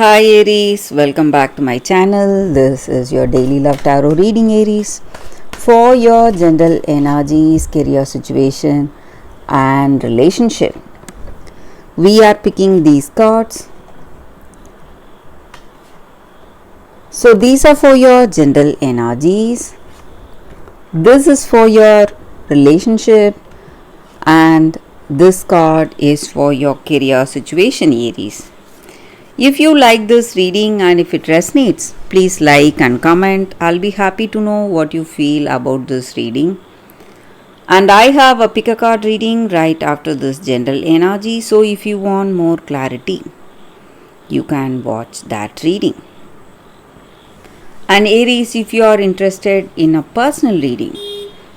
Hi Aries, welcome back to my channel. This is your daily love tarot reading, Aries, for your general energies, career situation, and relationship. We are picking these cards. So, these are for your general energies. This is for your relationship, and this card is for your career situation, Aries. If you like this reading and if it resonates, please like and comment. I'll be happy to know what you feel about this reading. And I have a pick a card reading right after this general energy. So if you want more clarity, you can watch that reading. And Aries, if you are interested in a personal reading,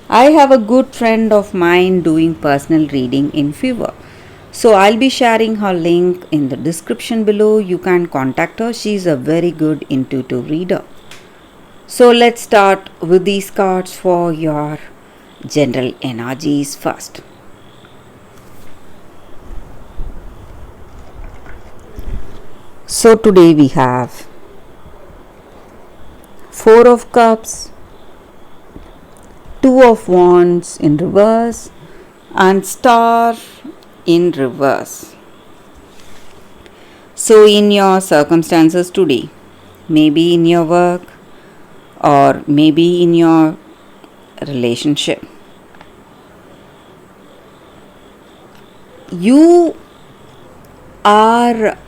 I have a good friend of mine doing personal reading in Fever. So I'll be sharing her link in the description below. You can contact her. She's a very good intuitive reader. So let's start with these cards for your general energies first. So today we have Four of Cups, Two of Wands in reverse, and Star in reverse. So in your circumstances today, maybe in your work or maybe in your relationship, you are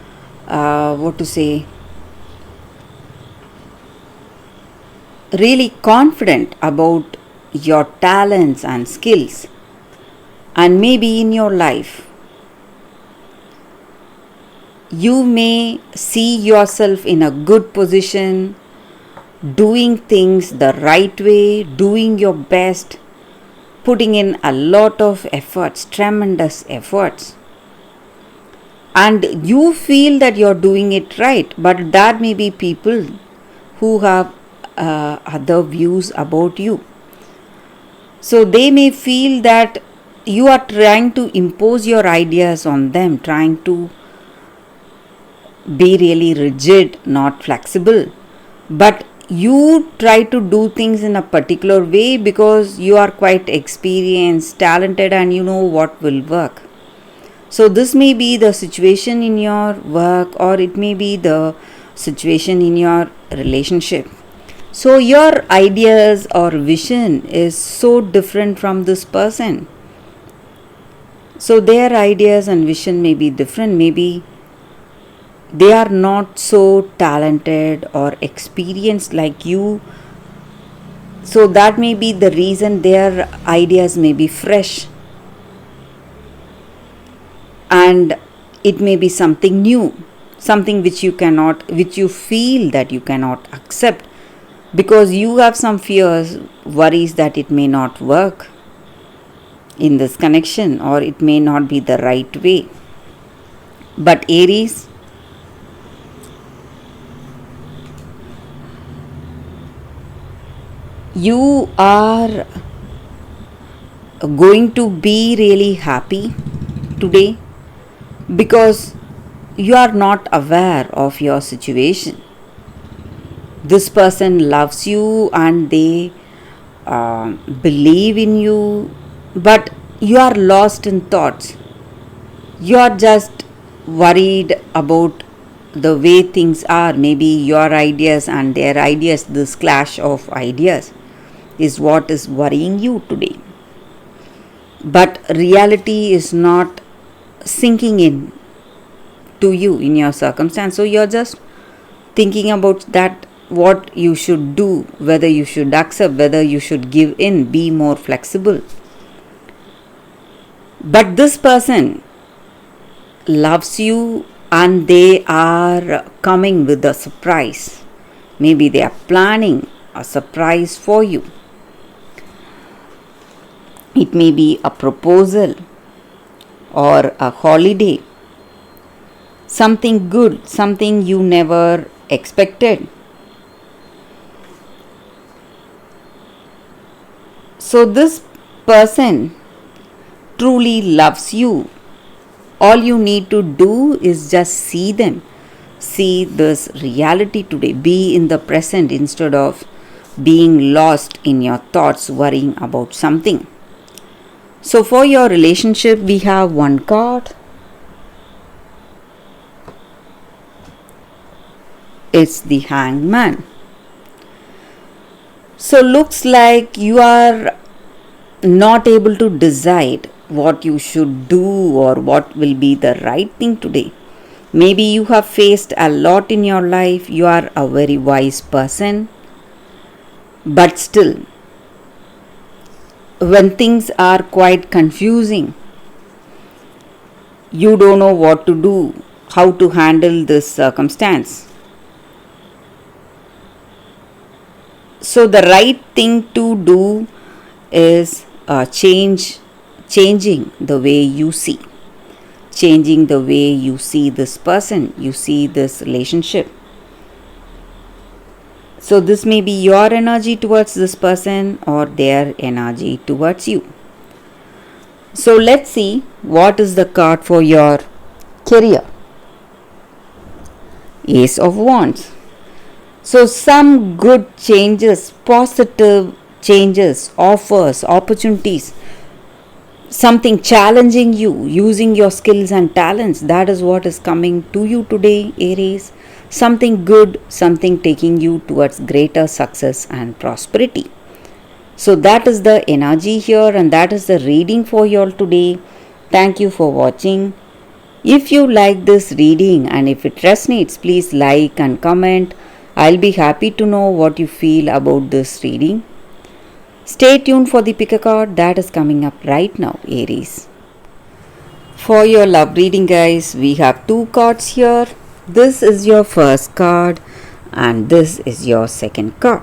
really confident about your talents and skills, and maybe in your life you may see yourself in a good position, doing things the right way, doing your best, putting in a lot of efforts, tremendous efforts, and you feel that you're doing it right. But there may be people who have other views about you. So they may feel that you are trying to impose your ideas on them, trying to be really rigid, not flexible. But you try to do things in a particular way because you are quite experienced, talented, and you know what will work. So this may be the situation in your work, or it may be the situation in your relationship. So your ideas or vision is so different from this person. So their ideas and vision may be different. Maybe they are not so talented or experienced like you. So that may be the reason their ideas may be fresh. And it may be something new, something which you feel that you cannot accept because you have some fears, worries that it may not work in this connection or it may not be the right way. But Aries, you are going to be really happy today because you are not aware of your situation. This person loves you and they believe in you, but you are lost in thoughts. You are just worried about the way things are. Maybe your ideas and their ideas, this clash of ideas, is what is worrying you today. But reality is not sinking in to you in your circumstance. So you're just thinking about that, what you should do, whether you should accept, whether you should give in, be more flexible. But this person loves you and they are coming with a surprise. Maybe they are planning a surprise for you. It may be a proposal or a holiday, something good, something you never expected. So this person truly loves you. All you need to do is just see them. See this reality today. Be in the present instead of being lost in your thoughts, worrying about something. So, for your relationship, we have one card. It's the Hangman. So, looks like you are not able to decide what you should do or what will be the right thing today. Maybe you have faced a lot in your life, you are a very wise person, but still, when things are quite confusing, you don't know what to do, how to handle this circumstance. So, the right thing to do is changing the way you see, changing the way you see this person, you see this relationship. So, this may be your energy towards this person or their energy towards you. So, let's see what is the card for your career. Ace of Wands. So, some good changes, positive changes, offers, opportunities, something challenging you, using your skills and talents. That is what is coming to you today, Aries. Something good, something taking you towards greater success and prosperity. So, that is the energy here, and that is the reading for you all today. Thank you for watching. If you like this reading and if it resonates, please like and comment. I'll be happy to know what you feel about this reading. Stay tuned for the pick a card that is coming up right now, Aries. For your love reading, guys, we have two cards here. This is your first card and this is your second card.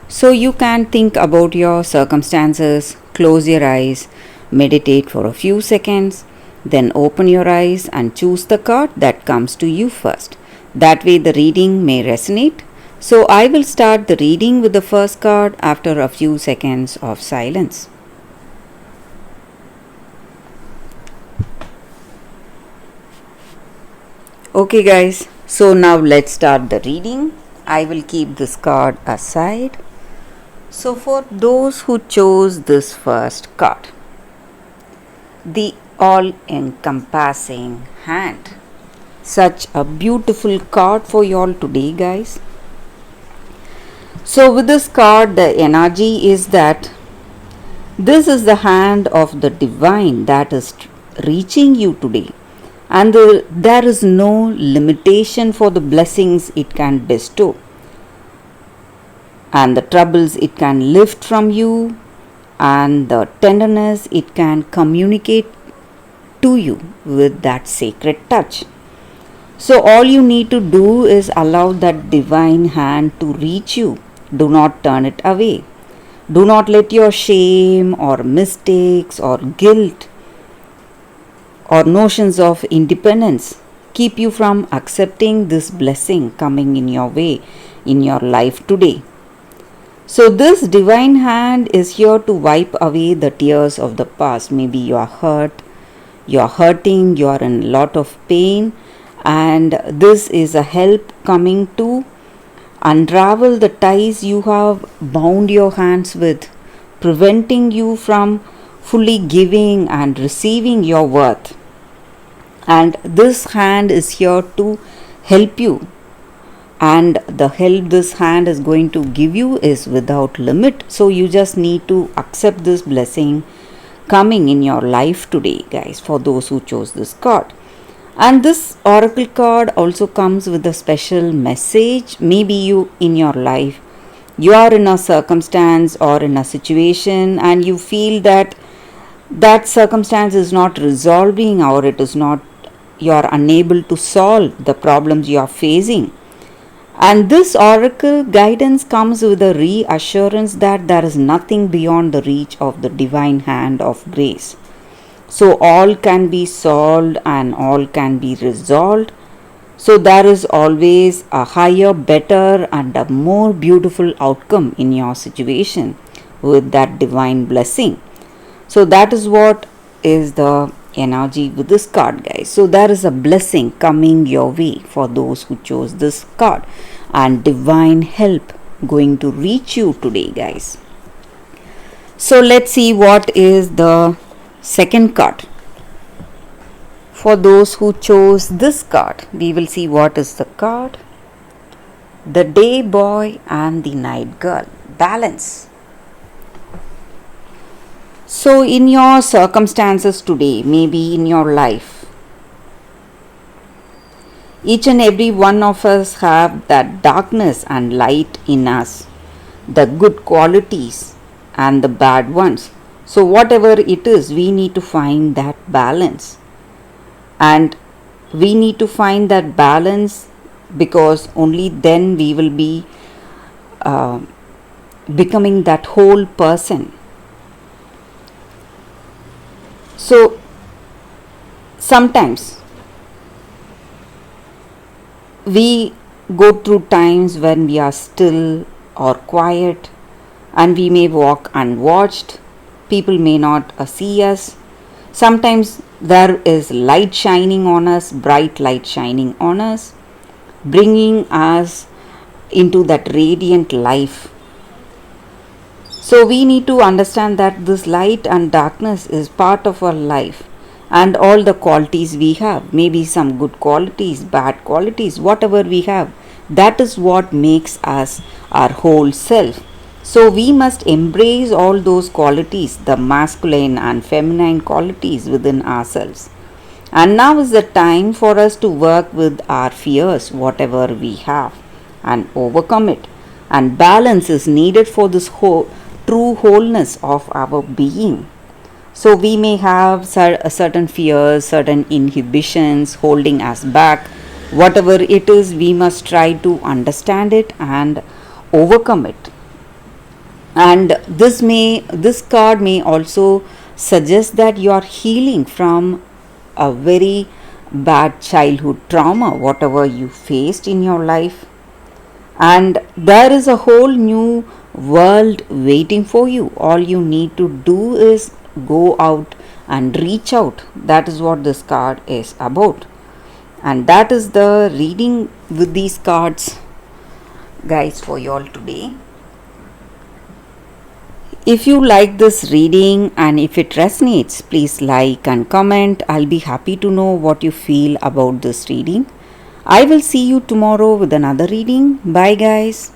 So you can think about your circumstances, close your eyes, meditate for a few seconds, then open your eyes and choose the card that comes to you first. That way the reading may resonate. So I will start the reading with the first card after a few seconds of silence. Okay guys, so now let's start the reading. I will keep this card aside. So for those who chose this first card, the all-encompassing hand. Such a beautiful card for you all today, guys. So with this card, the energy is that this is the hand of the divine that is reaching you today, and there is no limitation for the blessings it can bestow and the troubles it can lift from you and the tenderness it can communicate to you with that sacred touch. So all you need to do is allow that divine hand to reach you. Do not turn it away. Do not let your shame or mistakes or guilt or notions of independence keep you from accepting this blessing coming in your way in your life today. So this divine hand is here to wipe away the tears of the past. Maybe you are hurt, you are hurting, you are in a lot of pain, and this is a help coming to unravel the ties you have bound your hands with, preventing you from fully giving and receiving your worth. And this hand is here to help you, and the help this hand is going to give you is without limit. So you just need to accept this blessing coming in your life today, guys, for those who chose this card. And this oracle card also comes with a special message. Maybe you in your life, you are in a circumstance or in a situation and you feel that that circumstance is not resolving, or it is not, you are unable to solve the problems you are facing. And this oracle guidance comes with a reassurance that there is nothing beyond the reach of the divine hand of grace. So all can be solved and all can be resolved. So there is always a higher, better and a more beautiful outcome in your situation with that divine blessing. So that is what is the energy with this card, guys. So there is a blessing coming your way for those who chose this card, and divine help going to reach you today, guys. So let's see what is the second card. For those who chose this card, we will see what is the card. The day boy and the night girl. Balance. So in your circumstances today, maybe in your life, each and every one of us have that darkness and light in us, the good qualities and the bad ones. So whatever it is, we need to find that balance. And we need to find that balance, because only then we will be becoming that whole person. So sometimes we go through times when we are still or quiet, and we may walk unwatched. People may not see us. Sometimes there is light shining on us, bright light shining on us, bringing us into that radiant life. So we need to understand that this light and darkness is part of our life, and all the qualities we have, maybe some good qualities, bad qualities, whatever we have, that is what makes us our whole self. So we must embrace all those qualities, the masculine and feminine qualities within ourselves. And now is the time for us to work with our fears, whatever we have, and overcome it. And balance is needed for this true wholeness of our being. So we may have certain fears, certain inhibitions holding us back. Whatever it is, we must try to understand it and overcome it. And this card may also suggest that you are healing from a very bad childhood trauma, whatever you faced in your life. And there is a whole new world waiting for you. All you need to do is go out and reach out. That is what this card is about. And that is the reading with these cards, guys, for you all today. If you like this reading and if it resonates, please like and comment. I'll be happy to know what you feel about this reading. I will see you tomorrow with another reading. Bye, guys.